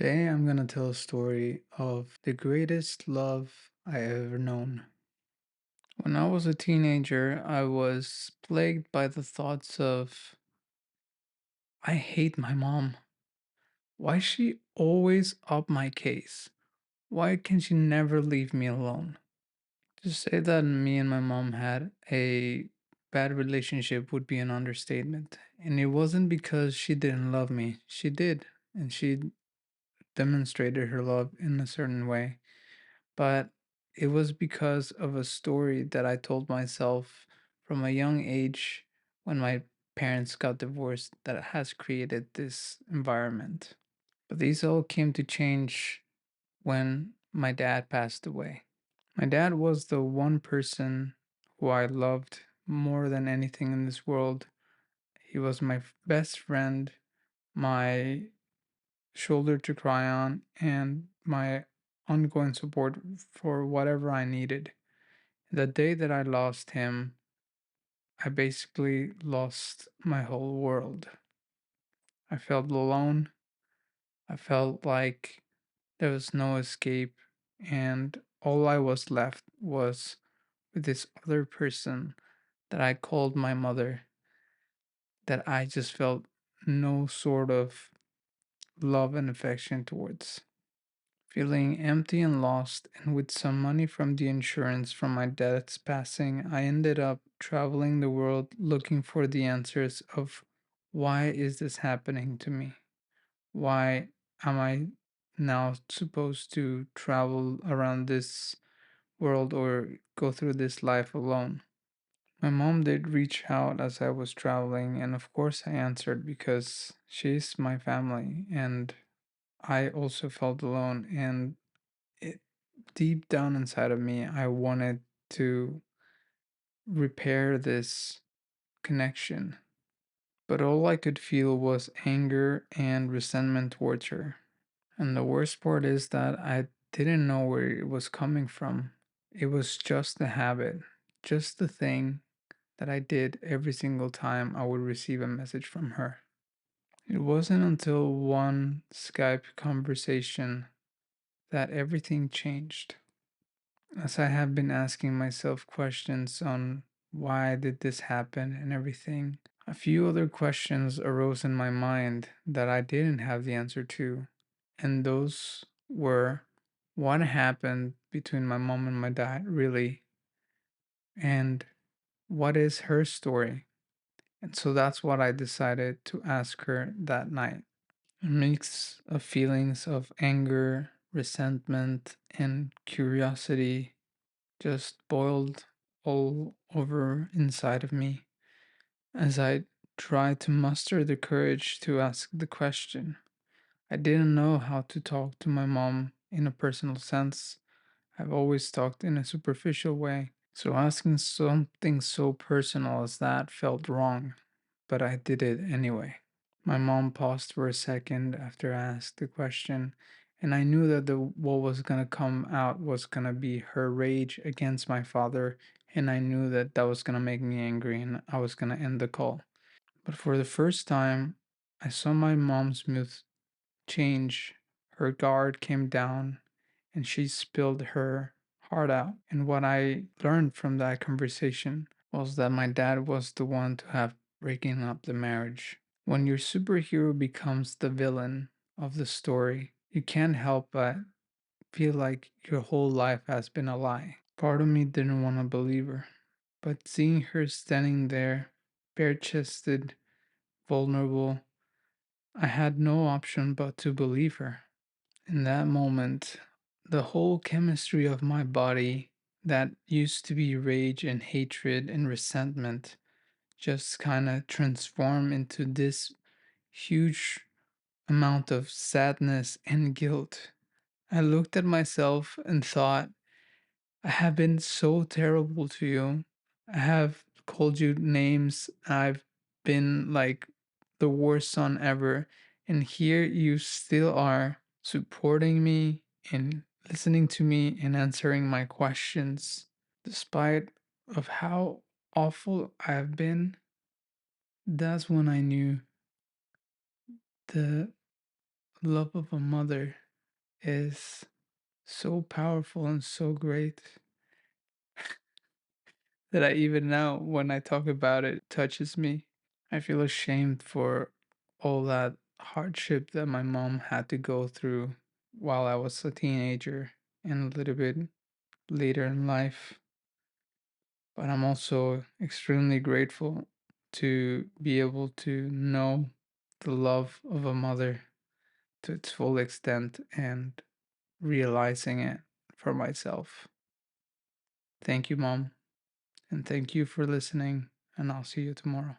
Today, I'm going to tell a story of the greatest love I ever known. When I was a teenager, I was plagued by the thoughts of, I hate my mom. Why is she always up my case? Why can she never leave me alone? To say that me and my mom had a bad relationship would be an understatement. And it wasn't because she didn't love me. She did. And she demonstrated her love in a certain way. But it was because of a story that I told myself from a young age when my parents got divorced that has created this environment. But these all came to change when my dad passed away. My dad was the one person who I loved more than anything in this world. He was my best friend, my shoulder to cry on, and my ongoing support for whatever I needed. The day that I lost him, I basically lost my whole world. I felt alone. I felt like there was no escape, and all I was left was with this other person that I called my mother, that I just felt no sort of love and affection towards. Feeling empty and lost, and with some money from the insurance from my dad's passing, I ended up traveling the world looking for the answers of why is this happening to me? Why am I now supposed to travel around this world or go through this life alone? My mom did reach out as I was traveling, and of course, I answered because she's my family, and I also felt alone. And it deep down inside of me, I wanted to repair this connection. But all I could feel was anger and resentment towards her. And the worst part is that I didn't know where it was coming from. It was just a habit, just the thing that I did every single time I would receive a message from her. It wasn't until one Skype conversation that everything changed. As I have been asking myself questions on why did this happen and everything, a few other questions arose in my mind that I didn't have the answer to. And those were, what happened between my mom and my dad really? And what is her story? And so that's what I decided to ask her that night. A mix of feelings of anger, resentment, and curiosity just boiled all over inside of me as I tried to muster the courage to ask the question. I didn't know how to talk to my mom in a personal sense. I've always talked in a superficial way. So asking something so personal as that felt wrong, but I did it anyway. My mom paused for a second after I asked the question, and I knew that the what was gonna come out was gonna be her rage against my father, and I knew that that was gonna make me angry, and I was gonna end the call. But for the first time, I saw my mom's mood change. Her guard came down, and she spilled her heart out. And what I learned from that conversation was that my dad was the one to have breaking up the marriage. When your superhero becomes the villain of the story, you can't help but feel like your whole life has been a lie. Part of me didn't want to believe her, but seeing her standing there, bare chested, vulnerable, I had no option but to believe her. In that moment, the whole chemistry of my body that used to be rage and hatred and resentment just kind of transformed into this huge amount of sadness and guilt. I looked at myself and thought, I have been so terrible to you. I have called you names. I've been like the worst son ever. And here you still are supporting me and listening to me and answering my questions. Despite of how awful I have been, that's when I knew the love of a mother is so powerful and so great that I even now, when I talk about it, touches me. I feel ashamed for all that hardship that my mom had to go through while I was a teenager and a little bit later in life. But I'm also extremely grateful to be able to know the love of a mother to its full extent and realizing it for myself. Thank you, Mom, and thank you for listening, and I'll see you tomorrow.